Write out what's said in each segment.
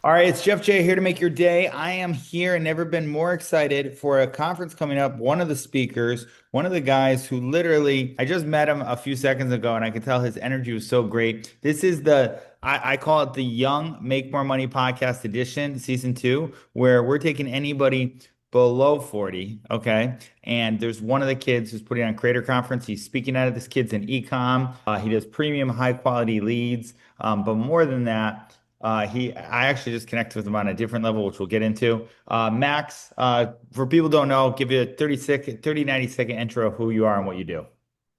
All right, it's Jeff J here to make your day. I am here and never been more excited for a conference coming up. One of the speakers, one of the guys who literally, I just met him a few seconds ago and I could tell his energy was so great. This is I call it the Young Make More Money Podcast Edition, season two, where we're taking anybody below 40, okay? And there's one of the kids who's putting on a creator conference. He's speaking at it. This kid's in ecom. He does premium high quality leads. But more than that, I actually just connected with him on a different level, which we'll get into. Max, for people who don't know, give you a 90-second intro of who you are and what you do.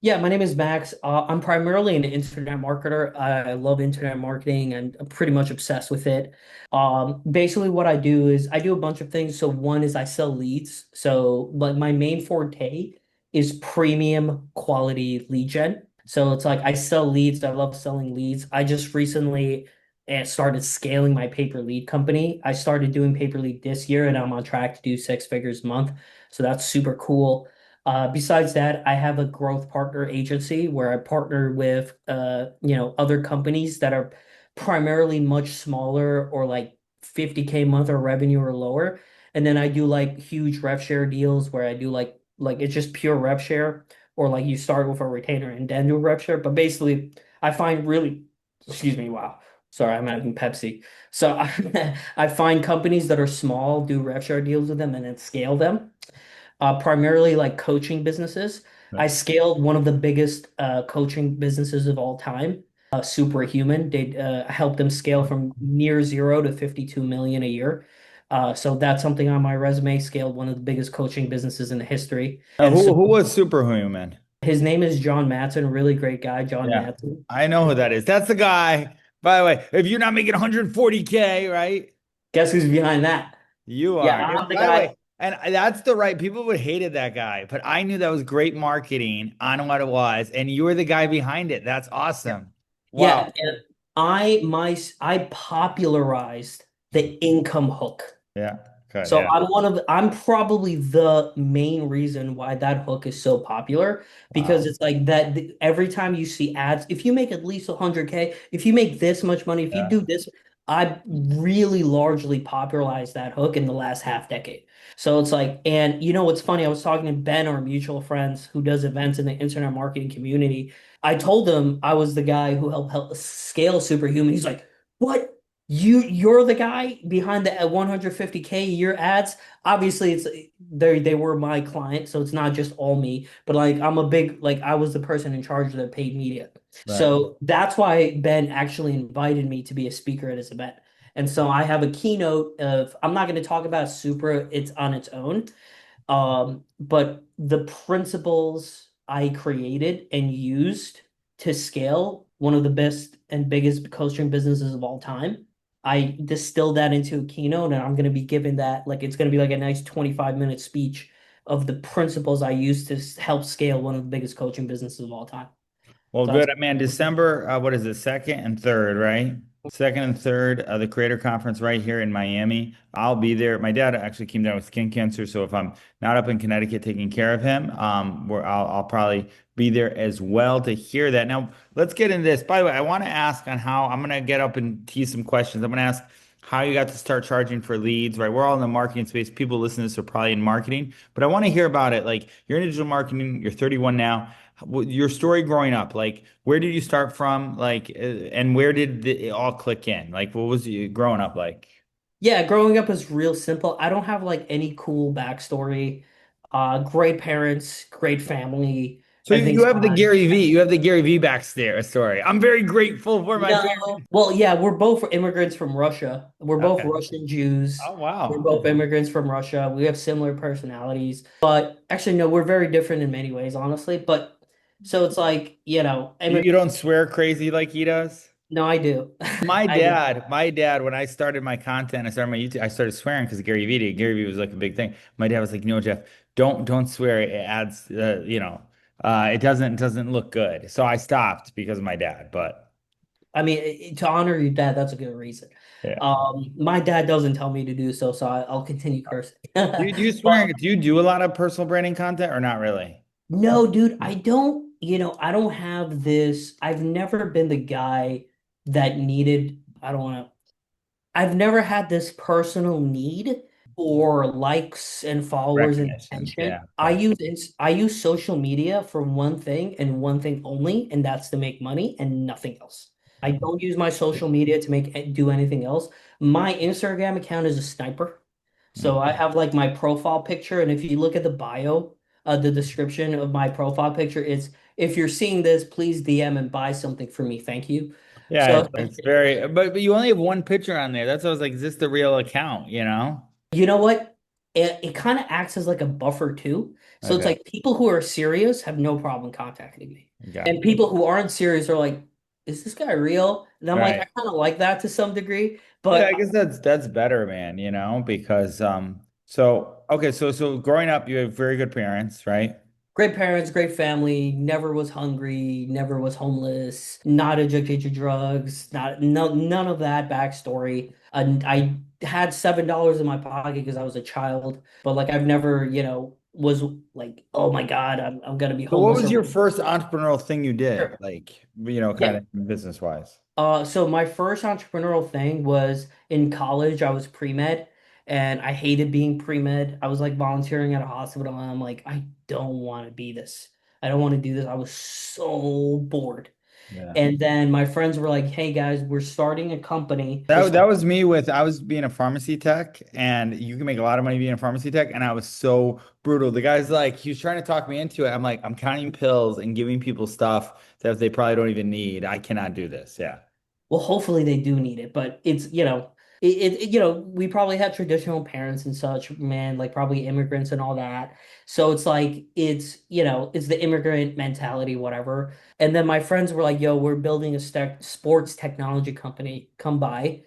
Yeah, my name is Max. I'm primarily an internet marketer. I love internet marketing and I'm pretty much obsessed with it. Basically, what I do is I do a bunch of things. So one is I sell leads. So like my main forte is premium quality lead gen. So it's like I sell leads. I love selling leads. I just recently started scaling my paper lead company. I started doing paper lead this year and I'm on track to do six figures a month. So that's super cool. Besides that, I have a growth partner agency where I partner with other companies that are primarily much smaller or like 50K month or revenue or lower. And then I do like huge rev share deals where I do like it's just pure rev share or like you start with a retainer and then do a rev share. But basically I find really excuse me, wow. Sorry, I'm having Pepsi. So I find companies that are small, do rev share deals with them and then scale them primarily like coaching businesses. I Right. scaled one of the biggest coaching businesses of all time, Superhuman. They helped them scale from near zero to 52 million a year. So that's something on my resume, scaled one of the biggest coaching businesses in the history. And so Who was Superhuman? his name is John Matson, really great guy, John Yeah, Matson. I know who that is. That's the guy. By the way, if you're not making 140K, right? Guess who's behind that? You Yeah, are. I'm the By the guy. way, and that's the right people would hated that guy, but I knew that was great marketing on what it was, and you were the guy behind it. That's awesome. Wow. Yeah, and I popularized the income hook. Yeah. Good. So Yeah. I'm probably the main reason why that hook is so popular because Wow. it's like that every time you see ads, if you make at least 100K, if you make this much money, if you Yeah. do this, I really largely popularized that hook in the last half decade. So it's like, and you know what's funny? I was talking to Ben, our mutual friends who does events in the internet marketing community. I told him I was the guy who helped scale Superhuman. He's like, "What? You're the guy behind the 150K a year ads. Obviously, it's they were my client, so it's not just all me. But like I'm a big like I was the person in charge of the paid media. Right. So that's why Ben actually invited me to be a speaker at his event. And so I have a keynote of I'm not going to talk about Supra, it's on its own. But the principles I created and used to scale one of the best and biggest coaching businesses of all time, I distilled that into a keynote, and I'm going to be giving that like it's going to be like a nice 25-minute speech of the principles I used to help scale one of the biggest coaching businesses of all time. Well, So that's good. Man, December, what is it? Second and third, right? Second and third, the Creator Conference right here in Miami. I'll be there. My dad actually came down with skin cancer, so if I'm not up in Connecticut taking care of him, I'll probably be there as well to hear that. Now, let's get into this. By the way, I want to ask on how I'm going to get up and tease some questions. I'm going to ask how you got to start charging for leads, right? We're all in the marketing space. People listening to this are probably in marketing, but I want to hear about it. Like you're in digital marketing, you're 31 now. Your story growing up, like where did you start from? Like, and where did it all click in? Like, what was you growing up like? yeah, growing up is real simple. I don't have like any cool backstory. Great parents, great family, So you everything's have the fine. Gary V. You have the Gary V back there story. I'm very grateful for my No. parents. Well, yeah, we're both immigrants from Russia. We're both Okay. Russian Jews. Oh We're wow. both immigrants from Russia. We have similar personalities. But actually, no, we're very different in many ways, honestly. But so it's like, You don't swear crazy like he does? no, I do. My I do. dad, my dad, when I started my content, I started my YouTube, I started swearing because of Gary Vee did. Gary Vee was like a big thing. My dad was like, no, Jeff, don't swear. It adds, it doesn't look good. So I stopped because of my dad. But I mean, to honor your dad, that's a good reason. yeah, My dad doesn't tell me to do so, so I'll continue cursing. do you But swear? Do you do a lot of personal branding content or not really? no, dude, I don't have this. I've never been the guy that needed, I don't want to. I've never had this personal need for likes and followers and Recognition. attention. Yeah. Right. I use social media for one thing and one thing only, and that's to make money and nothing else. I don't use my social media to do anything else. My Instagram account is a sniper. So I Mm. have like my profile picture, and if you look at the bio, the description of my profile picture, it's if you're seeing this, please DM and buy something for me. Thank you. Yeah, So it's very, but you only have one picture on there. That's why I was like, is this the real account, you know? you know what? It kind of acts as like a buffer too. So it's Okay. like people who are serious have no problem contacting me. Got And people who aren't serious are like, is this guy real? And I'm like, I right. kind of like that to some degree. Yeah, I But guess that's better, man, you know, because so okay, so growing up you have very good parents, right? great parents, great family, never was hungry, never was homeless, not addicted to drugs, none of that backstory. I had $7 in my pocket because I was a child, but like I've never, was like, oh my God, I'm gonna be So what homeless was or your first entrepreneurial thing you did? sure. Like, you know, kind Yeah. of business wise. So my first entrepreneurial thing was in college. I was pre-med and I hated being pre-med. I was like volunteering at a hospital and I'm like, I don't want to be this. I don't want to do this. I was so bored. Yeah. And then my friends were like, hey guys, we're starting a company. That was me with I was being a pharmacy tech and you can make a lot of money being a pharmacy tech and I was so brutal. The guy's like he was trying to talk me into it. I'm like, I'm counting pills and giving people stuff that they probably don't even need. I cannot do this. Yeah. Well, hopefully they do need it, but it's, we probably had traditional parents and such, man, like probably immigrants and all that. So it's like it's the immigrant mentality, whatever. And then my friends were like, "Yo, we're building a sports technology company. Come by."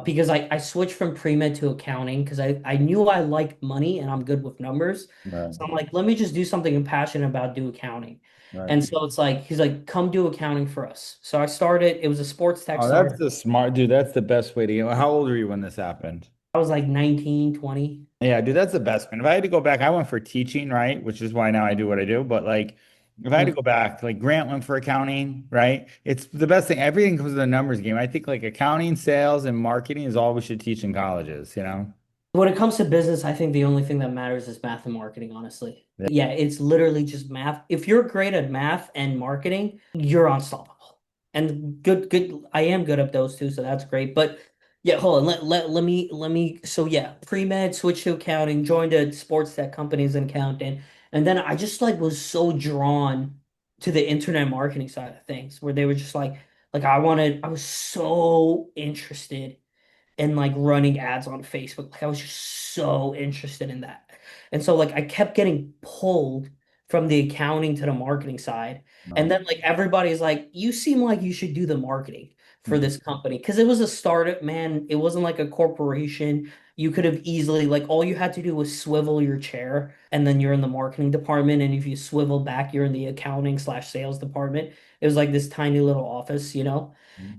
Because I switched from pre-med to accounting because I knew I liked money and I'm good with numbers. Right. So I'm like, let me just do something I'm passionate about, do accounting. Right. And so it's like he's like, come do accounting for us. So I started, it was a sports tech Oh, that's startup. the smart dude. That's the best way to get. How old were you when this happened? I was like 19, 20. Yeah, dude, that's the best, man. If I had to go back, I went for teaching, right? Which is why now I do what I do. But like, if I had to Mm. go back, like Grant went for accounting, right? It's the best thing. Everything comes with a numbers game. I think like accounting, sales, and marketing is all we should teach in colleges, you know? When it comes to business, I think the only thing that matters is math and marketing, honestly. Yeah. Yeah, it's literally just math. If you're great at math and marketing, you're unstoppable. And good. I am good at those two, so that's great. But yeah, hold on. Let me. So yeah, pre-med, switched to accounting, joined a sports tech companies in accounting, and then I just like was so drawn to the internet marketing side of things, where they were just like I was so interested and like running ads on Facebook. Like I was just so interested in that. And so like I kept getting pulled from the accounting to the marketing side. And Right. then like everybody's like, you seem like you should do the marketing for Mhm. this company. Because it was a startup, man. It wasn't like a corporation. You could have easily like all you had to do was swivel your chair and then you're in the marketing department. And if you swivel back, you're in the accounting/sales department. It was like this tiny little office.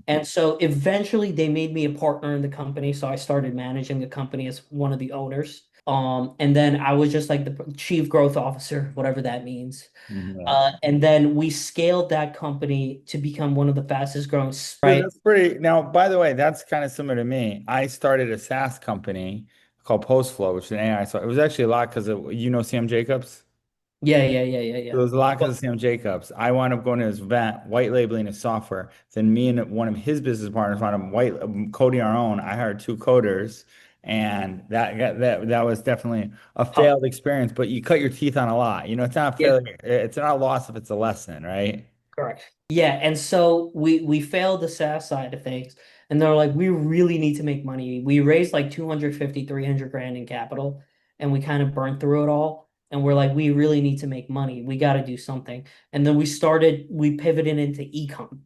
And so eventually they made me a partner in the company. So I started managing the company as one of the owners. And then I was just like the chief growth officer, whatever that means. Mhm. Yeah. And then we scaled that company to become one of the fastest growing, Dude, right? that's pretty. Now, by the way, that's kind of similar to me. I started a SaaS company called PostFlow, which is an AI. So it was actually a lot because of, you know, Sam Jacobs. Yeah, yeah, yeah, yeah, So yeah. it was a lot because Well, of Sam Jacobs. I wound up going to his event, white labeling his software. Then me and one of his business partners wound up coding our own. I hired two coders, and that was definitely a huh, failed experience. But you cut your teeth on a lot. You know, it's not a yeah. failure. It's not a loss if it's a lesson, right? Correct. Yeah, and so we failed the SaaS side of things, and they're like, we really need to make money. We raised like 250, 300 grand in capital, and we kind of burned through it all. And we're like, we really need to make money. We got to do something. And then we pivoted into e-com,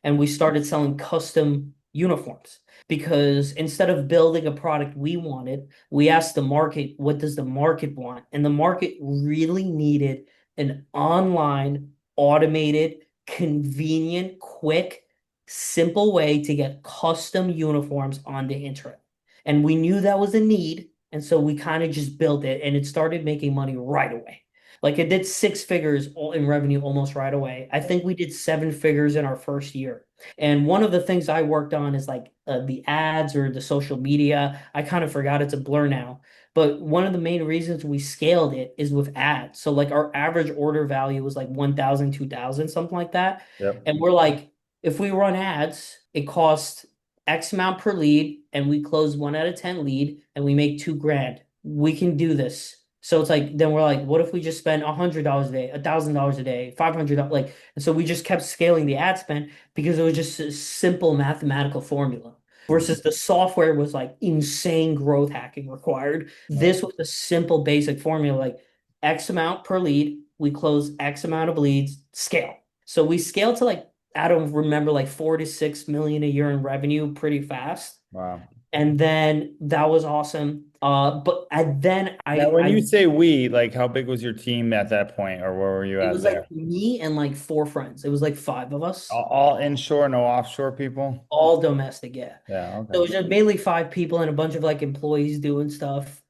and we started selling custom uniforms because instead of building a product we wanted, we asked the market, what does the market want? And the market really needed an online automated convenient, quick, simple way to get custom uniforms on the internet. And we knew that was a need. And so we kind of just built it and it started making money right away. Like it did six figures in revenue almost right away. I think we did seven figures in our first year. And one of the things I worked on is like the ads or the social media. I kind of forgot, it's a blur now. But one of the main reasons we scaled it is with ads. So like our average order value was like 1,000, 2,000, something like that. Yep. And we're like, if we run ads, it costs X amount per lead, and we close 1 out of 10 lead, and we make 2 grand. We can do this. So it's like, then we're like, what if we just spend $100 a day, $1,000 a day, $500, like, and so we just kept scaling the ad spend because it was just a simple mathematical formula. Versus the software was like insane growth hacking required. Right. This was a simple basic formula, like X amount per lead, we close X amount of leads, scale. So we scaled to like, I don't remember, like 4 to 6 million a year in revenue pretty fast. Wow. And then that was awesome. But then Now, when you I say we, like, how big was your team at that point, or where were you it at was like there? me and like four friends. It was like five of us, All inshore, no offshore people? all domestic, yeah. Yeah, So it okay. was just mainly five people and a bunch of like employees doing stuff.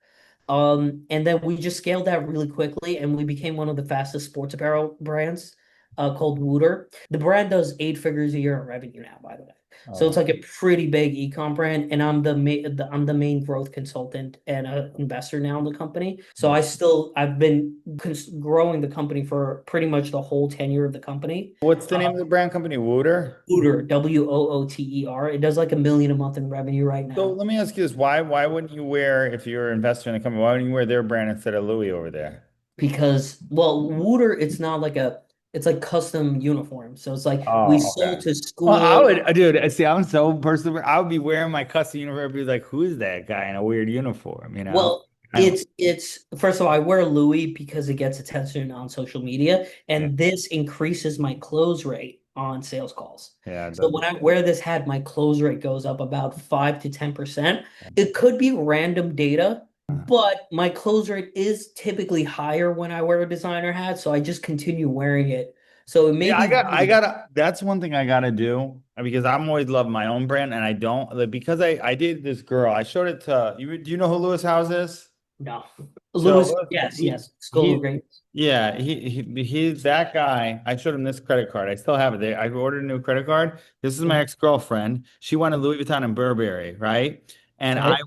And then we just scaled that really quickly, and we became one of the fastest sports apparel brands, called Wooter. The brand does 8 figures a year in revenue now, by the way. So it's Oh, like a pretty big e-com brand, and I'm the main growth consultant and an investor now in the company. So wow. I've been growing the company for pretty much the whole tenure of the company. What's the Uh, name of the brand company? Wooter? Wooter, Wooter. It does like 1 million a month in revenue right So now. let me ask you this. Why wouldn't you wear, if you're an investor in the company, why wouldn't you wear their brand instead of Louis over there? Because, well, Wooter, it's not like it's like custom uniform. So it's like we Oh, okay. sold to Well, I school. would, dude, see, I'm so personal. I would be wearing my custom uniform. I'd be like, who is that guy in a weird uniform? You know? Well, I don't, it's first of all, I wear Louis because it gets attention on social media, yeah, and this increases my close rate on sales calls. yeah, it So does. when I wear this hat, my close rate goes up about 5 to 10%. It could be random data, but my close rate is typically higher when I wear a designer hat, so I just continue wearing it. So it may Yeah, be I weird. gotta, that's one thing I gotta do because I'm always loving my own brand and I don't, like, because I dated this girl. I showed it to you. Do you know who Lewis House is? No. So Lewis, yes, he yes. School of he Greatness. yeah, he's that guy. I showed him this credit card. I still have it there. I ordered a new credit card. This is my Mhm. ex-girlfriend. She wanted Louis Vuitton and Burberry, right? And Okay. I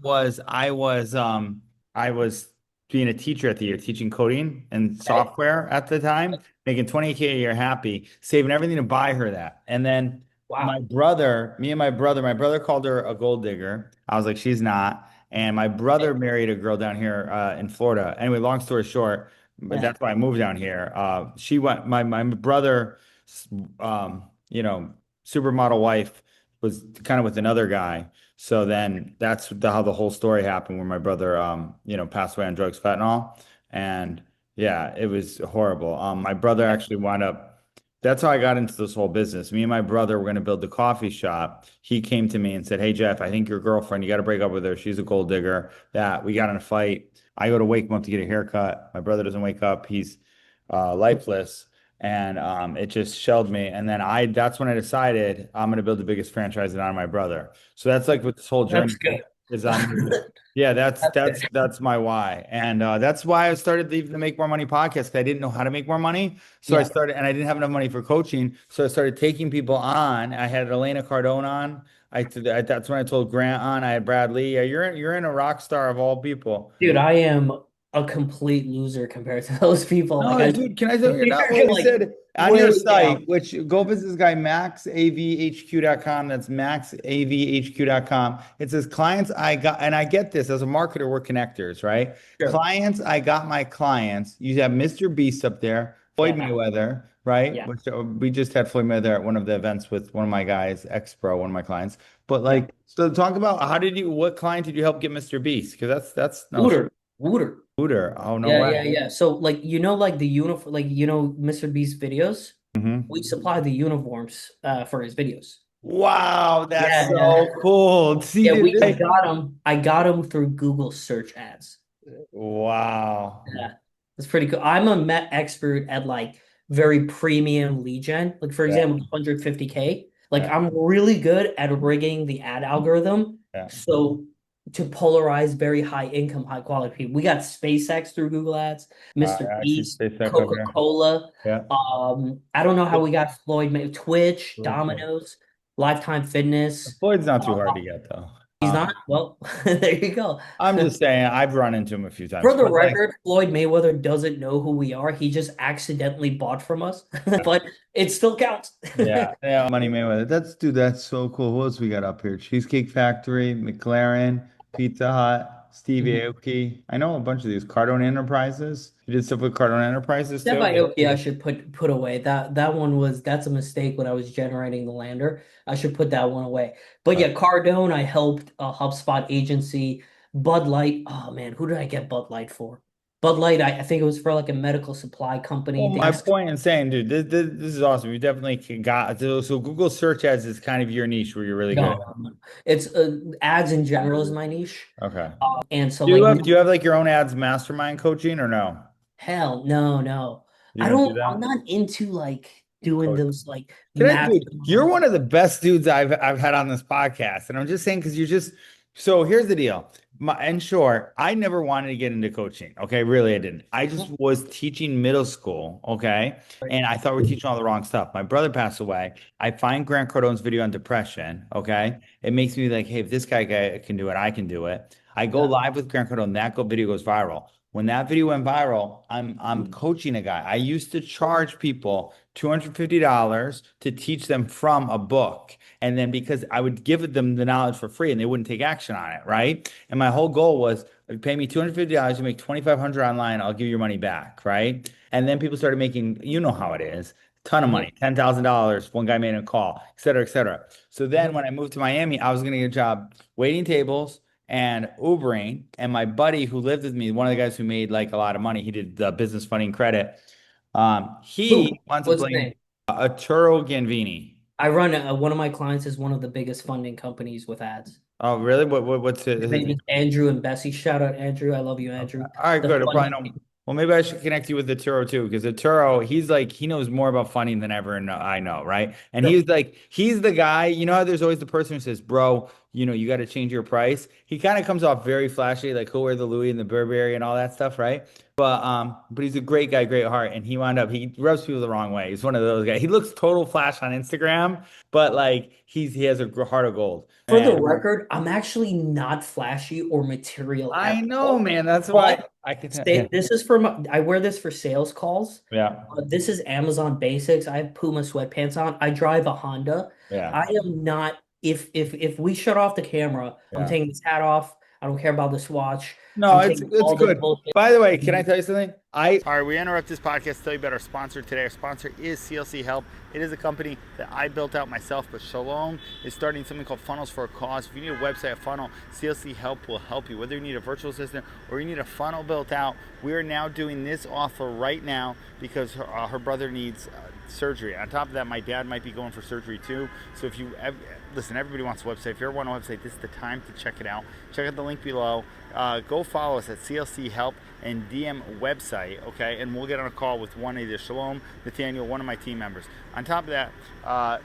was being a teacher at the year, teaching coding and Okay. software at the time, making 20K a year happy, saving everything to buy her that. And then Wow. me and my brother called her a gold digger. I was like, she's not. And my brother married a girl down here in Florida. Anyway, long story short, but Yeah. that's why I moved down here. She went, my brother, you know, supermodel wife was kind of with another guy. So then that's how the whole story happened where my brother, passed away on drugs, fentanyl. And yeah, it was horrible. My brother Yeah. actually wound up that's how I got into this whole business. Me and my brother were going to build the coffee shop. He came to me and said, "Hey Jeff, I think your girlfriend, you got to break up with her. She's a gold digger." That we got in a fight. I go to wake him up to get a haircut. My brother doesn't wake up. He's lifeless, and it just shelled me. And then that's when I decided I'm going to build the biggest franchise and honor my brother. So that's like what this whole That's journey good. is. Yeah, that's That's that's good. that's my why, and that's why I started the Make More Money podcast because I didn't know how to make more money. So I Yeah. started, and I didn't have enough money for coaching. So I started taking people on. I had Elena Cardone on. That's when I told Grant on. I had Brad Lee. Yeah, you're in a rock star of all people. Dude, I am a complete loser compared to those people. Like No, I dude, can I tell you, you're not they're what I like said on your way site, down. which go visit this guy, maxavhq.com. That's maxavhq.com. It says clients I got, and I get this as a marketer, we're connectors, right? Sure. Clients, I got my clients. You have Mr. Beast up there, Floyd Yeah. Mayweather, right? Yeah. Which we just had Floyd Mayweather at one of the events with one of my guys, ex-pro, one of my clients. But Yeah. like, so talk about what client did you help get Mr. Beast? Because that's no Wooter. Wooter. shooter. Oh, no Yeah, way. yeah, yeah. So like like the uniform, like Mr. Beast videos, Mhm. we supply the uniforms for his videos. Wow, that's Yeah, yeah. so cool. See, Yeah, dude, I got him through Google search ads. wow. Yeah. That's pretty cool. I'm a Met expert at like very premium lead gen. Like for Yeah, example, 150K. Like yeah, I'm really good at rigging the ad algorithm. yeah. So to polarize very high income, high quality people. We got SpaceX through Google Ads, Mr. I see Beast, SpaceX up here. Coca-Cola. Yeah. I don't know how we got Floyd, Twitch, Floyd- Domino's, Lifetime Fitness. Floyd's not too hard to get though. He's not? Well, there you go. I'm just saying I've run into him a few times, For the but like, record, Floyd Mayweather doesn't know who we are. He just accidentally bought from us, but it still counts. yeah, yeah, Money Mayweather. That's dude, that's so cool. What else we got up here? Cheesecake Factory, McLaren, Pizza Hut, Steve Mhm. Aoki. I know a bunch of these. Cardone Enterprises. You did stuff with Cardone Enterprises Step too. Aoki, I should put away. That's a mistake when I was generating the lander. I should put that one away. But Uh, yeah, Cardone, I helped a HubSpot agency. Bud Light, oh man, who did I get Bud Light for? Bud Light, I think it was for like a medical supply Well, company. They my asked, point in saying, dude, this is awesome. You definitely got so Google search ads is kind of your niche where you're really good. no, no, no. It's ads in general is my niche. Okay. And so Do you like have do you have like your own ads mastermind coaching or no? hell, no, no. You don't do I'm that? not into like doing Coach. those like Can I, dude, you're mastermind. one of the best dudes I've had on this podcast. And I'm just saying because you're just so here's the deal. And sure, I never wanted to get into coaching. Okay, really, I didn't. I just was teaching middle school. Okay. And I thought we are teaching all the wrong stuff. My brother passed away. I find Grant Cardone's video on depression. Okay. It makes me like, hey, if this guy can do it, I can do it. I go Yeah. live with Grant Cardone. Video goes viral. When that video went viral, I'm coaching a guy. I used to charge people $250 to teach them from a book. And then because I would give them the knowledge for free and they wouldn't take action on it, right? And my whole goal was if you pay me $250, you make 2,500 online, I'll give you your money back, right? And then people started making, you know how it is, ton of Mhm, money, $10,000. One guy made a call, et cetera, et cetera. So then mhm. when I moved to Miami, I was going to get a job waiting tables and Ubering. And my buddy who lived with me, one of the guys who made like a lot of money, he did the business funding credit. He Who? wants to What's his play name? Arturo Ganvini. I run one of my clients is one of the biggest funding companies with ads. Oh, really? What's His his name name? is Andrew and Bessie. Shout out Andrew. I love you, Okay. Andrew. All right, The good. I'll probably know. funding. Well, maybe I should connect you with the Turo too, because the Turo, he's like, he knows more about funding than ever I know, right? And Sure. he's like, he's the guy, you know how there's always the person who says, bro, you got to change your price. He kind of comes off very flashy, like he'll wear the Louis and the Burberry and all that stuff, right? But he's a great guy, great heart, and he rubs people the wrong way. He's one of those guys. He looks total flash on Instagram, but like he has a heart of gold. For the And record, I'm actually not flashy or material I at know, all. man. That's why But I could, yeah, this is for I wear this for sales calls. yeah, This is Amazon Basics. I have Puma sweatpants on. I drive a Honda. yeah. I am not. If we shut off the camera, I'm Yeah. taking this hat off. I don't care about this watch. No, I'm it's taking it's all this good. bullshit. By the way, can I tell you something? All right, we interrupt this podcast to tell you about our sponsor today. Our sponsor is CLC Help. It is a company that I built out myself, but Shalom is starting something called Funnels for a Cause. If you need a website, a funnel, CLC Help will help you. Whether you need a virtual assistant or you need a funnel built out, we are now doing this offer right now because her brother needs surgery. On top of that, my dad might be going for surgery too. So if you listen, everybody wants a website. If you ever want a website, this is the time to check it out. Check out the link below. Go follow us at CLC Help and DM website, okay? And we'll get on a call with one either Shalom, Nathaniel, one of my team members. On top of that,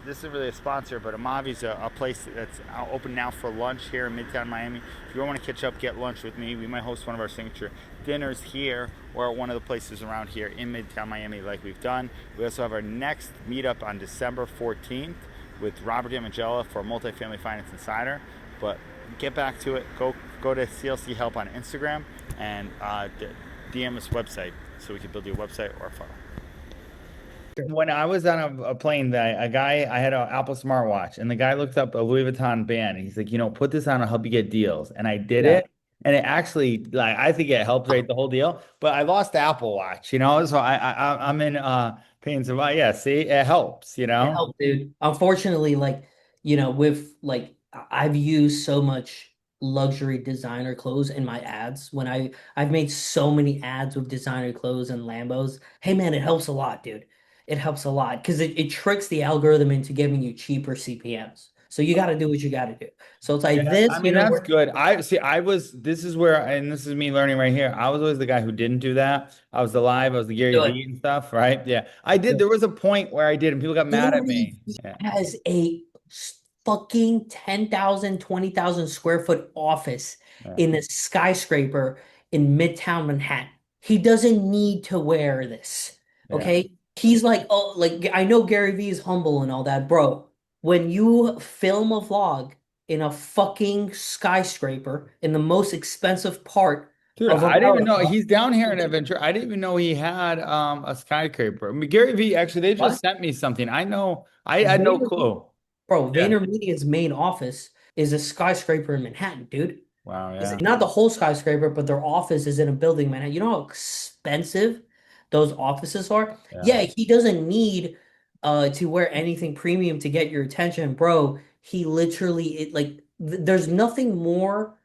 this isn't really a sponsor, but Amavi's a place that's open now for lunch here in Midtown Miami. If you want to catch up, get lunch with me. We might host one of our signature dinners here or at one of the places around here in Midtown Miami like we've done. We also have our next meetup on December 14th with Robert Damangella for Multifamily Finance Insider. But get back to it. Go to CLC Help on Instagram and DM us website so we can build you a website or a funnel. When I was on a plane, a guy, I had an Apple smartwatch, and the guy looked up a Louis Vuitton band, and he's like, put this on, I'll help you get deals. And I did Yeah. it, and it actually, like, I think it helped rate the whole deal. But I lost the Apple Watch, so I'm in pain. So yeah, see, it helps, It helped, dude. Unfortunately, with I've used so much luxury designer clothes in my ads when I've made so many ads with designer clothes and Lambos. Hey man, it helps a lot, dude. It helps a lot because it tricks the algorithm into giving you cheaper CPMs. So you got to do what you got to do. So it's like Yeah, I this, mean that's we're good. I see. This is where, and this is me learning right here. I was always the guy who didn't do that. I was the live, I was the Gary do it. Vee and stuff, right? Yeah, I did. There was a point where I did, and people got mad at Literally, me. he Yeah, has a fucking 10,000, 20,000 square foot office Yeah. in a skyscraper in Midtown Manhattan. He doesn't need to wear this. Yeah. Okay? He's like, oh, like I know Gary Vee is humble and all that, bro. When you film a vlog in a fucking skyscraper in the most expensive part Dude, of I didn't even America, know he's down here in Adventure. I didn't even know he had a skyscraper. I mean, Gary Vee, actually, they just what? sent me something. I know, I had no Vayner, clue. bro, Yeah. VaynerMedia's main office is a skyscraper in Manhattan, dude. Wow. It's Yeah. not the whole skyscraper, but their office is in a building in Manhattan. You know how expensive those offices are? Yeah. Yeah, he doesn't need to wear anything premium to get your attention, bro. He literally there's nothing more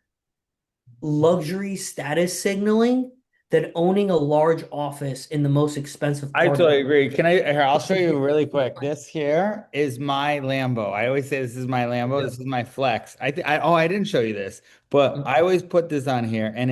luxury status signaling than owning a large office in the most expensive I part of totally agree. Can I, here, I'll show you really quick. This here is my Lambo. I always say this is my Lambo. Yeah. This is my flex. Oh, I didn't show you this, but I always put this on here and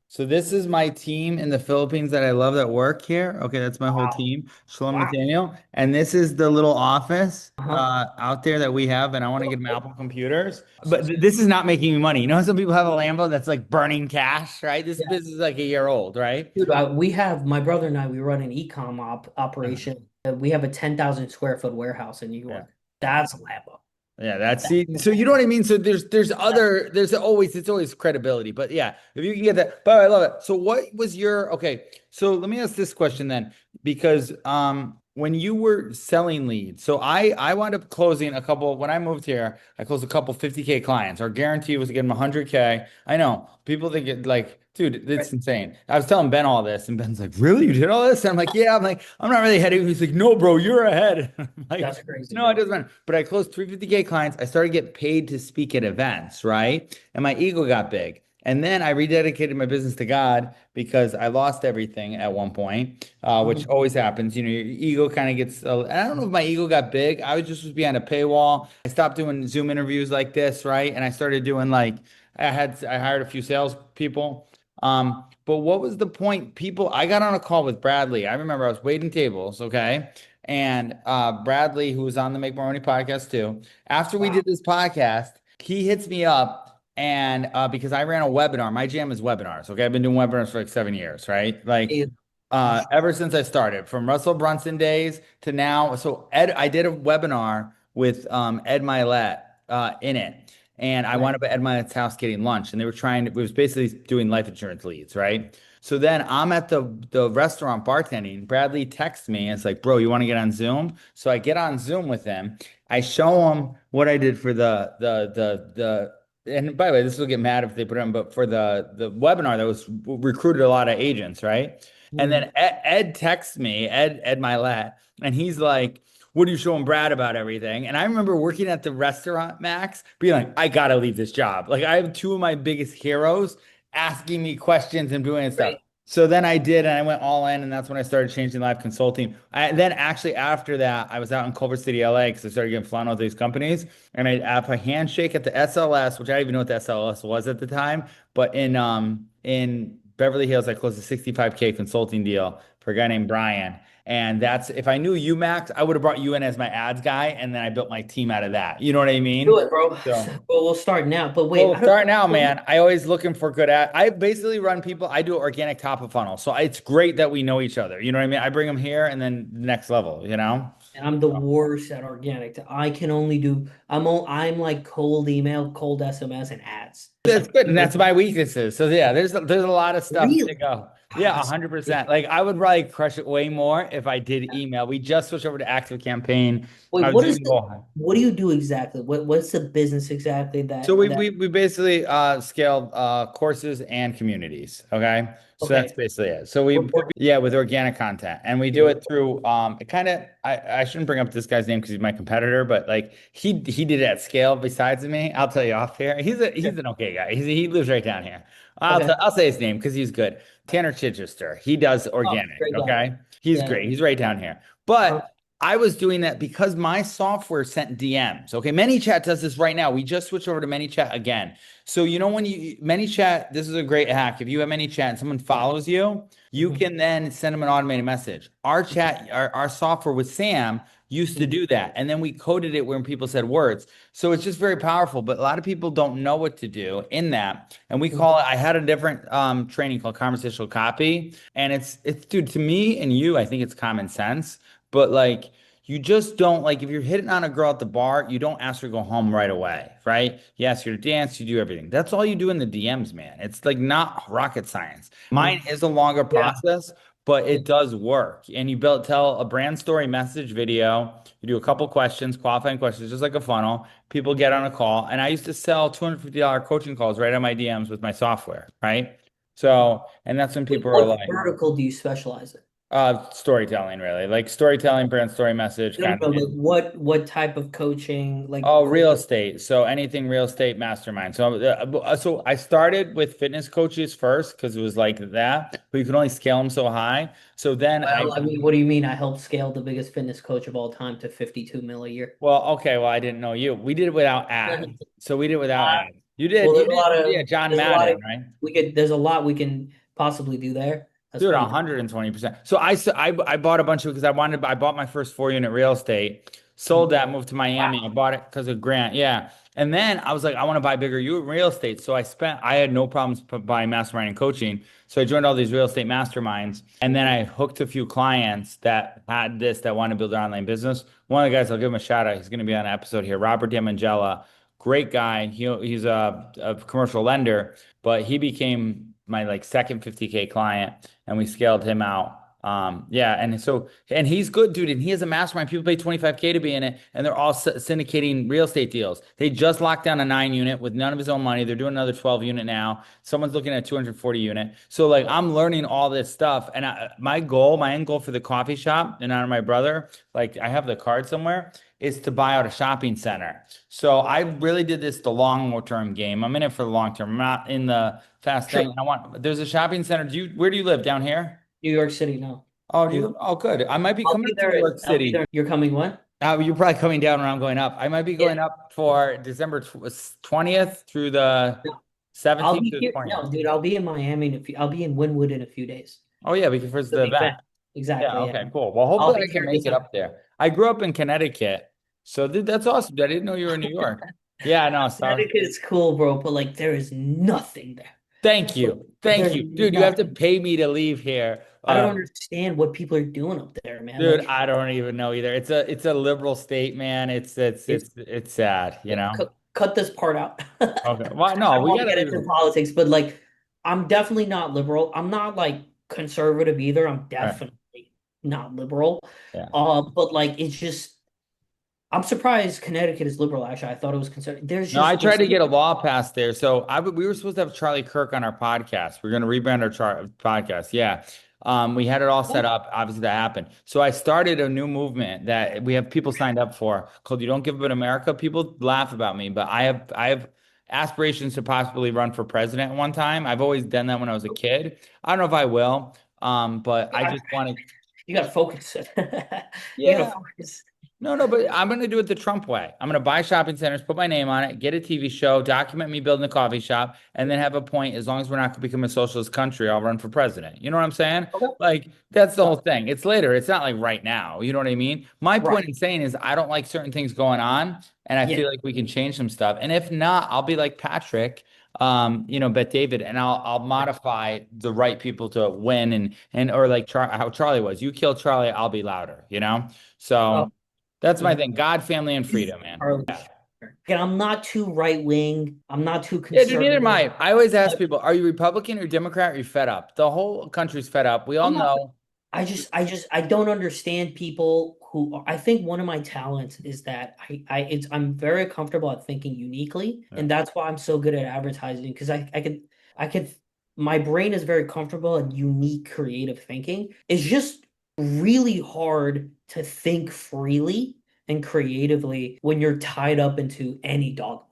so this is my team in the Philippines that I love that work here. Okay, that's my whole Wow. team. Shalom Wow. Nathaniel. And this is the little office Uh-huh. out there that we have, and I want to get them Apple computers. But this is not making me money. You know how some people have a Lambo that's like burning cash, right? This Yeah. business is like a year old, right? Dude, we have my brother and I, we run an e-com operation. We have a 10,000 square foot warehouse in New Yeah. York. That's a Lambo. Yeah, that's That's see. a So you know what I Lambo. mean? So it's always credibility. But yeah, if you can get that, but I love it. So what was your okay? So let me ask this question then, because when you were selling leads, so I wound up closing a couple when I moved here, I closed a couple 50K clients. Our guarantee was to get them 100K. I know people think it like, dude, Right. it's insane. I was telling Ben all this, and Ben's like, "Really? You did all this?" And I'm like, "Yeah." I'm like, "I'm not really ahead of you." He's like, "No, bro, you're ahead." I'm like, That's crazy, no, it bro. doesn't matter. But I closed 350K clients. I started getting paid to speak at events, right? And my ego got big. And then I rededicated my business to God because I lost everything at one point, which Mhm. always happens. You know, your ego kind of gets, I don't know if my ego got big. I was behind a paywall. I stopped doing Zoom interviews like this, right? And I started doing like, I hired a few salespeople. But what was the point? I got on a call with Bradley. I remember I was waiting tables, okay? And Bradley, who was on the Make More Money podcast too, after we Wow. did this podcast, he hits me up and because I ran a webinar, my jam is webinars. Okay, I've been doing webinars for like 7 years, right? Like Hey, for sure. ever since I started, from Russell Brunson days to now. So I did a webinar with Ed Milet in it. And I Right. wound up at Ed Milet's house getting lunch, and they were it was basically doing life insurance leads, right? So then I'm at the restaurant bartending. Bradley texts me and it's like, bro, you want to get on Zoom? So I get on Zoom with him. I show him what I did for and by the way, this will get mad if they put it on, but for the webinar that was recruited a lot of agents, right? And Mhm. then Ed texts me, Ed Milet, and he's like, what are you showing Brad about everything? And I remember working at the restaurant, Max, being like, I gotta leave this job. Like I have two of my biggest heroes asking me questions and doing stuff. Right. So then I did, and I went all in, and that's when I started changing live consulting. Then actually after that, I was out in Culver City, LA, because I started getting flown with these companies, and I have a handshake at the SLS, which I didn't even know what the SLS was at the time, but in Beverly Hills, I closed a 65K consulting deal for a guy named Brian. And that's if I knew you, Max, I would have brought you in as my ads guy, and then I built my team out of that. You know what I Do mean? it, bro. So. Well, we'll start now. But Well, wait, we'll I don't start now, know. man. I always looking for good at. I basically run people. I do organic top of funnel, so it's great that we know each other. You know what I mean? I bring them here, and then next level. You know? And I'm the worst at organic. I can only do I'm like cold email, cold SMS, and ads. Just That's like good, and that's my weaknesses. So yeah, there's a lot of stuff to really. go. Ah, Yeah, that's 100%. Like I would probably crush it way more if I did email. We just switched over to active campaign. wait, I was doing both. what do you do exactly? What's the business exactly So that we that we, we basically scaled courses and communities. Okay. So that's okay. basically it. So We're, we're, yeah, with organic content. And we do it through it kind of I shouldn't bring up this guy's name because he's my competitor, but like he did it at scale besides me. I'll tell you off here. He's an okay guy. He lives right down here. okay. I'll say his name because he's good. Tanner Chichester. He does Oh, organic. great guy. Okay. He's Yeah. great. He's right down here. Uh-huh. But I was doing that because my software sent DMs. Okay, ManyChat does this right now. We just switched over to ManyChat again. So you know when you ManyChat, this is a great hack. If you have ManyChat and someone follows you, you Mhm. can then send them an automated message. Our software with Sam used to do that. And then we coded it when people said words. So it's just very powerful, but a lot of people don't know what to do in that. And we call it, I had a different training called conversational copy. And it's dude, to me and you, I think it's common sense, but like you just don't like if you're hitting on a girl at the bar, you don't ask her to go home right away, right? You ask her to dance, you do everything. That's all you do in the DMs, man. It's like not rocket science. Mine Mhm. is a longer Yeah. process, but it does work. And you build tell a brand story message video. You do a couple questions, qualifying questions, just like a funnel. People get on a call, and I used to sell $250 coaching calls right on my DMs with my software, right? So, and that's when people are What like, vertical do you specialize in? storytelling, really, like storytelling, brand story message, No, no, kind no, of. like what type of coaching? Like, Oh, real estate. So anything real estate mastermind. So I started with fitness coaches first because it was like that, but you can only scale them so high. So then I well, I mean, what do you mean? I helped scale the biggest fitness coach of all time to 52 mil a year. Well, okay, well, I didn't know you. We did it without ads. So we did it without Uh, ads. well, You did, yeah, John there's a lot of Madden, right? there's a lot we can possibly do there. That's Dude, pretty cool. 120%. So I bought a bunch of because I bought my first 4 unit real estate, sold Mhm. that, moved to Miami. I Wow. bought it because of Grant. Yeah. And then I was like, I want to buy bigger real estate. So I had no problems buying mastermind and coaching. So I joined all these real estate masterminds. And then I hooked a few clients that had that want to build their online business. One of the guys, I'll give him a shout out. He's going to be on an episode here, Robert Demangela. Great guy. He's a commercial lender, but he became my like second 50K client and we scaled him out. Yeah, and he's good, dude, and he has a mastermind. People pay 25K to be in it, and they're all syndicating real estate deals. They just locked down a 9 unit with none of his own money. They're doing another 12 unit now. Someone's looking at 240 unit. So like I'm learning all this stuff, and my end goal for the coffee shop, and honor my brother, like I have the card somewhere, is to buy out a shopping center. So I really did this the long term game. I'm in it for the long term. I'm not in the fast Sure. thing. There's a shopping center. Where do you live? Down here? New York City, no. Oh, do you? Oh, good. I might be I'll coming be up to New there. York I'll be there. City. You're coming when? You're probably coming down when I'm going up. I might be Yeah. going up for December 20th through the No, I'll 17th be through the here. 20th. No, dude, I'll be in Miami I'll be in Wynwood in a few days. Oh, yeah, because it's The the big event. event. Yeah, Exactly. Yeah. okay, cool. Well, I'll hopefully be I can here make it December. up there. I grew up in Connecticut. So that's awesome. I didn't know you were in New York. Yeah, no, sorry. Connecticut is cool, bro, but like there is nothing there. Thank Like, you. Thank there's you. Dude, you have to nothing. pay me to leave here. I don't understand what people are doing up there, man. Dude, Like I don't even know either. It's a liberal state, man. it's It's sad, you know? cut this part out. Okay. Well, I no, don't we want to gotta get leave into it. politics, but like I'm definitely not liberal. I'm not like conservative either. I'm Right. definitely not liberal. Yeah. But like it's just I'm surprised Connecticut is liberal, actually. I thought it was conservative. No, I tried There's to get a law passed there. So we were supposed to have Charlie Kirk on our podcast. We're going to rebrand our podcast. Yeah. We had it all set up. Obviously, that happened. So I started a new movement that we have people signed up for called "You Don't Give Up in America." People laugh about me, but I have aspirations to possibly run for president at one time. I've always done that when I was a kid. I don't know if I will, but I I- just want to. you gotta focus. You gotta Yeah. focus. No, but I'm going to do it the Trump way. I'm going to buy shopping centers, put my name on it, get a TV show, document me building a coffee shop, and then have a point. As long as we're not going to become a socialist country, I'll run for president. You know what I'm saying? Okay. Like, that's the whole thing. It's later. It's not like right now. You know what I mean? My Right. point in saying is I don't like certain things going on, and I Yeah. feel like we can change some stuff. And if not, I'll be like Patrick, Bet David, and I'll modify the right people to win and or like how Charlie was. You kill Charlie, I'll be louder, you know? Oh, So that's my mhm. thing. God, family, and freedom, man. Charlie Yeah. Sheen. And I'm not too right wing. I'm not too Yeah, dude, neither conservative. am I. I always ask But people, are you Republican or Democrat? Or are you fed up? The whole country's fed up. We all I'm not. know. I don't understand people who I think one of my talents is that I'm very comfortable at thinking uniquely, Yeah. and that's why I'm so good at advertising because I could my brain is very comfortable at unique creative thinking. It's just really hard to think freely and creatively when you're tied up into any dogma.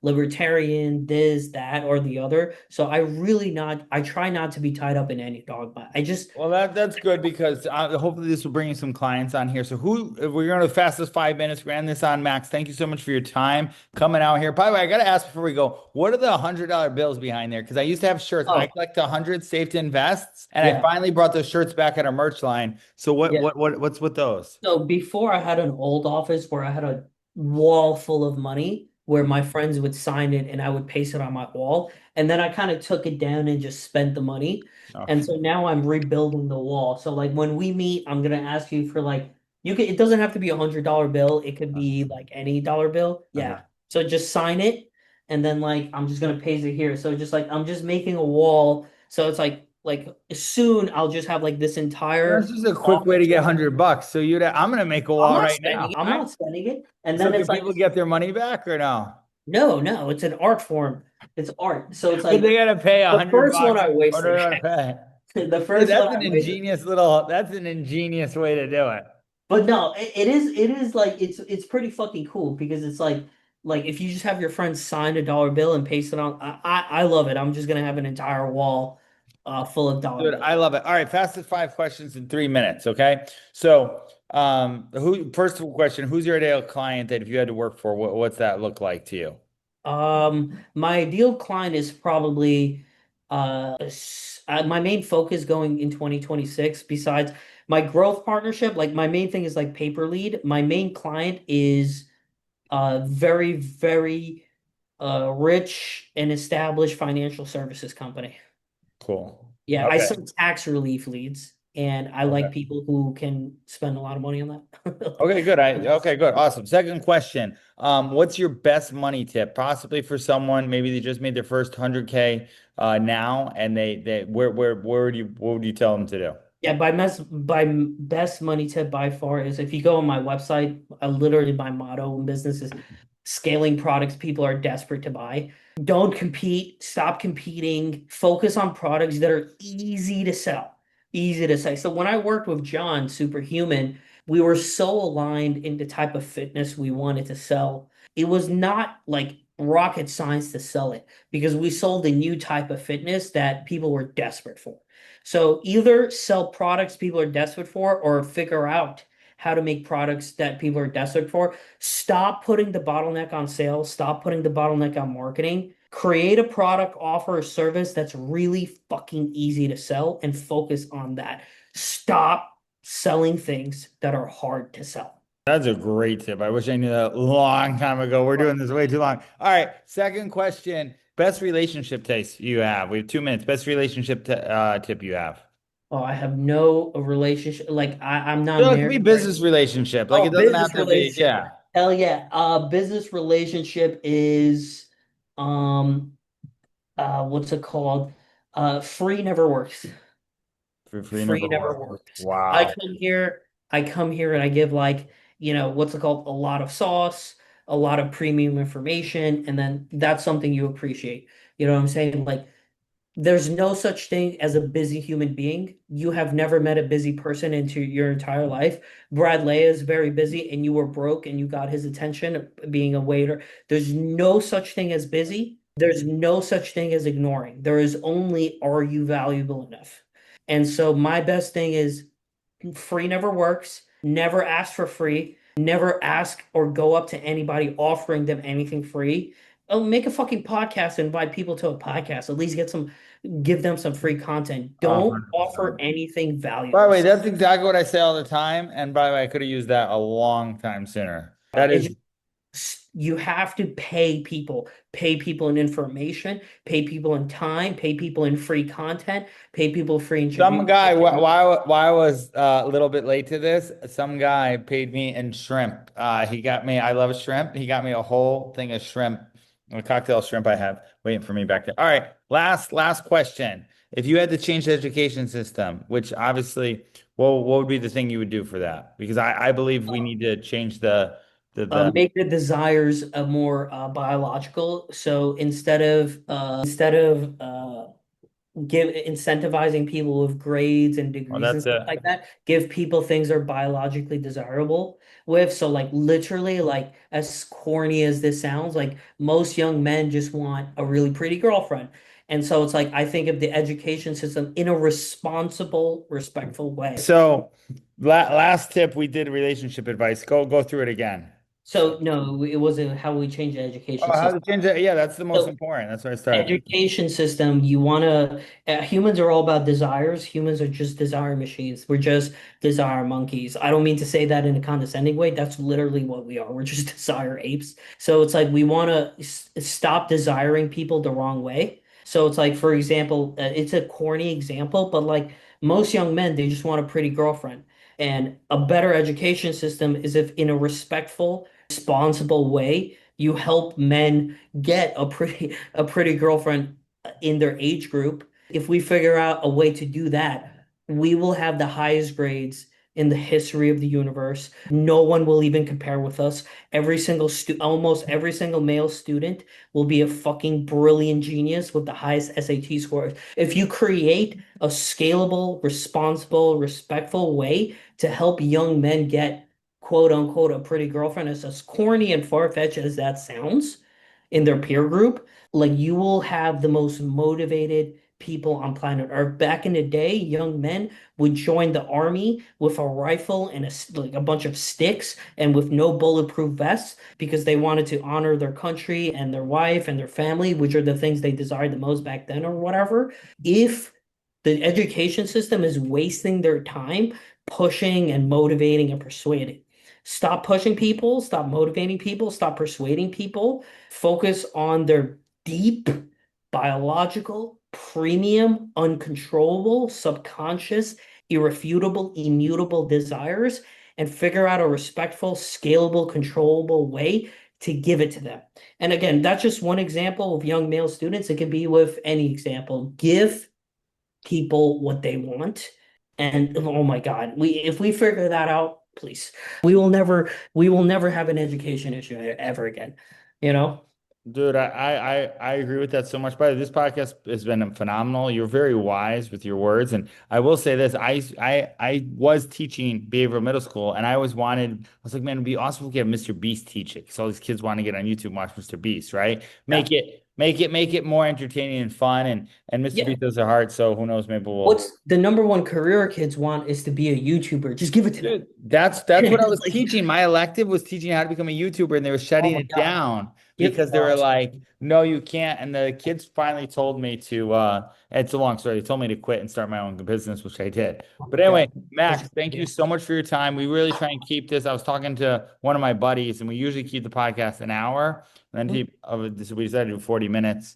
libertarian, this, that, or the other. So I try not to be tied up in any dogma. I just, Well, that's good because hopefully this will bring you some clients on here. So we're going to the fastest 5 minutes. We're ending this on Max. Thank you so much for your time coming out here. By the way, I got to ask before we go, what are the $100 bills behind there? Because I used to have shirts. I oh, collect 100 safe to invests, and I yeah, finally brought those shirts back at our merch line. So yeah. what's with those? So before I had an old office where I had a wall full of money where my friends would sign it and I would paste it on my wall. And then I kind of took it down and just spent the money. And Okay. so now I'm rebuilding the wall. So like when we meet, I'm gonna ask you for like you can it doesn't have to be $100 bill. It could be like any dollar bill. Okay. Yeah. So just sign it and then like I'm just gonna paste it here. So just like I'm just making a wall. So it's like soon I'll just have like this That's entire just a quick way to office get wall. $100. So I'm gonna make a wall right now. I'm All right. not spending it. And So then can it's like, people get their money back or no? no, no, it's an art form. It's art. So it's But they like gotta pay a the hundred first one bucks. I Or do wasted. they gotta pay? The Dude, first one I wasted. that's an ingenious way to do it. But no, it is like it's pretty fucking cool because it's like if you just have your friends sign a dollar bill and paste it on I love it. I'm just gonna have an entire wall full of dollar Dude, bills. I love it. All right, fastest 5 questions in 3 minutes. Okay. So, first question, who's your ideal client that if you had to work for, what's that look like to you? My ideal client is probably my main focus going in 2026, besides my growth partnership, like my main thing is like paper lead. My main client is very, very rich and established financial services company. Cool. Yeah, I Okay. sell tax relief leads and I like Okay. people who can spend a lot of money on that. Okay, good. Okay, good. Awesome. Second question. What's your best money tip? Possibly for someone, maybe they just made their first 100K now and they what would you tell them to do? Yeah, by best money tip by far is if you go on my website, literally my motto in business is scaling products people are desperate to buy. Don't compete, stop competing, focus on products that are easy to sell. Easy to say. So when I worked with John, Superhuman, we were so aligned in the type of fitness we wanted to sell. It was not like rocket science to sell it because we sold a new type of fitness that people were desperate for. So either sell products people are desperate for or figure out how to make products that people are desperate for. Stop putting the bottleneck on sales, stop putting the bottleneck on marketing. Create a product, offer a service that's really fucking easy to sell and focus on that. Stop selling things that are hard to sell. That's a great tip. I wish I knew that a long time ago. We're doing this way too long. All right, second question. Best relationship taste you have. We have 2 minutes. Best relationship tip you have. Oh, I have no relationship. Like I'm not So it could be married or business relationship. Like it oh, doesn't business have to be, relationship. yeah. Hell yeah. Business relationship is um what's it called? Free never works. Free Free never never worked. works. Wow. I come here and I give like, what's it called? A lot of sauce, a lot of premium information, and then that's something you appreciate. You know what I'm saying? Like there's no such thing as a busy human being. You have never met a busy person into your entire life. Brad Lea is very busy and you were broke and you got his attention being a waiter. There's no such thing as busy. There's no such thing as ignoring. There is only are you valuable enough? And so my best thing is free never works. Never ask for free. Never ask or go up to anybody offering them anything free. Oh, make a fucking podcast and invite people to a podcast. At least give them some free content. Don't offer 100%. anything By the way, valueless. that's exactly what I say all the time. And by the way, I could have used that a long time sooner. That It's is you have to pay people in information, pay people in time, pay people in free content, pay people free some interviews. guy, why I was a little bit late to this, some guy paid me in shrimp. I love shrimp. He got me a whole thing of shrimp, a cocktail shrimp I have waiting for me back there. All right, last question. If you had to change the education system, which obviously, what would be the thing you would do for that? Because I believe we need to change the Make the desires more biological. So instead of give incentivizing people with grades and Well, degrees and that's stuff it. like that, give people things they're biologically desirable with. So like literally, like as corny as this sounds, like most young men just want a really pretty girlfriend. And so it's like I think of the education system in a responsible, respectful way. So, last tip we did relationship advice. Go through it again. So, So no, it wasn't how we change the education oh, how to system. change it? Yeah, that's the most So important. That's where I started. education system, you want to, humans are all about desires. Humans are just desire machines. We're just desire monkeys. I don't mean to say that in a condescending way. That's literally what we are. We're just desire apes. So it's like we want to stop desiring people the wrong way. So it's like, for example, it's a corny example, but like most young men, they just want a pretty girlfriend. And a better education system is if in a respectful, responsible way, you help men get a pretty girlfriend in their age group. If we figure out a way to do that, we will have the highest grades in the history of the universe. No one will even compare with us. Almost every single male student will be a fucking brilliant genius with the highest SAT scores. If you create a scalable, responsible, respectful way to help young men get quote unquote a pretty girlfriend, as corny and far-fetched as that sounds, in their peer group, like you will have the most motivated people on planet Earth. Back in the day, young men would join the army with a rifle and like a bunch of sticks and with no bulletproof vests because they wanted to honor their country and their wife and their family, which are the things they desired the most back then or whatever. If the education system is wasting their time pushing and motivating and persuading. Stop pushing people, stop motivating people, stop persuading people. Focus on their deep, biological, premium, uncontrollable, subconscious, irrefutable, immutable desires and figure out a respectful, scalable, controllable way to give it to them. And again, that's just one example of young male students. It can be with any example. Give people what they want. And oh my God, we if we figure that out, please, we will never have an education issue ever again. You know? Dude, I agree with that so much. By the way, this podcast has been phenomenal. You're very wise with your words, and I will say this: I was teaching behavioral middle school, and I always wanted. I was like, man, it'd be awesome if we could have Mr. Beast teach it, because all these kids want to get on YouTube and watch Mr. Beast, right? Yeah. Make it more entertaining and fun, and Mr. Yeah. Beast does their heart. So who knows? Maybe we'll. What's the number one career kids want is to be a YouTuber. Just give it to them. Dude, that's what I was It's like, teaching. My elective was teaching how to become a YouTuber, and they were oh shutting my it God. down Yep. because they were like, "No, you can't." And the kids finally told me to. It's a long story. They told me to quit and start my own business, which I did. Oh But my anyway, God. Such Max, a good thank you idea. so much for your time. We really try and keep this. I was talking to one of my buddies, and we usually keep the podcast an hour, and then so we decided to do 40 minutes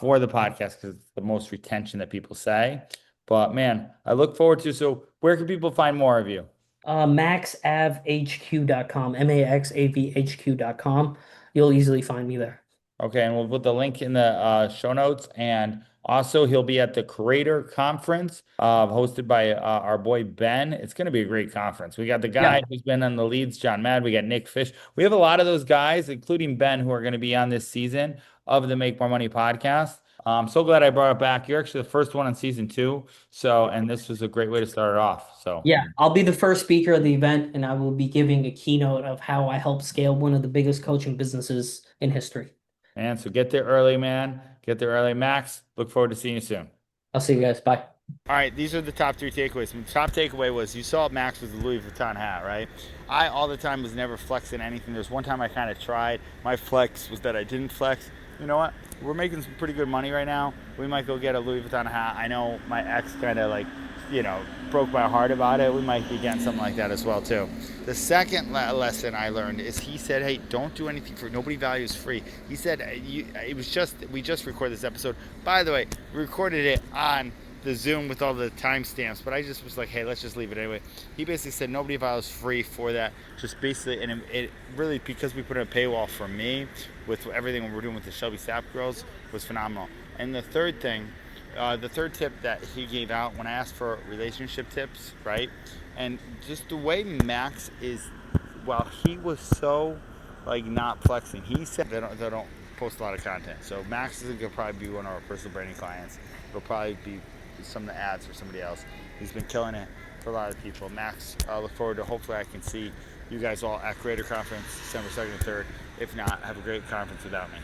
for the podcast because it's the most retention that people say. But man, I look forward to. So, where can people find more of you? Maxavhq.com, maxavhq.com. You'll easily find me there. Okay, and we'll put the link in the show notes. And also, he'll be at the Creator Conference, hosted by our boy Ben. It's going to be a great conference. We got the Yeah. guy who's been on the leads, John Mad. We got Nick Fish. We have a lot of those guys, including Ben, who are going to be on this season of the Make More Money podcast. I'm so glad I brought it back. You're actually the first one on season two. So, and this was a great way to start it off. So, Yeah, I'll be the first speaker of the event, and I will be giving a keynote of how I helped scale one of the biggest coaching businesses in history. and so get there early, man. Get there early, Max. Look forward to seeing you soon. I'll see you guys. Bye. All right, these are the top three takeaways. The top takeaway was you saw Max with the Louis Vuitton hat, right? I all the time was never flexing anything. There's one time I kind of tried. My flex was that I didn't flex. You know what? We're making some pretty good money right now. We might go get a Louis Vuitton hat. I know my ex kind of like, broke my heart about it. We might be getting something like that as well too. The second lesson I learned is he said, "Hey, don't do anything for nobody values free." He said, we just recorded this episode. By the way, we recorded it on the Zoom with all the timestamps, but I just was like, hey, let's just leave it anyway. He basically said nobody values free for that. Just basically, and it really, because we put in a paywall for me with everything we're doing with the Shelby Sap girls, was phenomenal. And the third tip that he gave out when I asked for relationship tips, right? And just the way Max is, while he was so like not flexing, he said they don't post a lot of content. So Max is gonna probably be one of our personal branding clients. It'll probably be some of the ads for somebody else. He's been killing it for a lot of people. Max, I look forward to, hopefully I can see you guys all at Creator Conference December 2nd and 3rd. If not, have a great conference without me.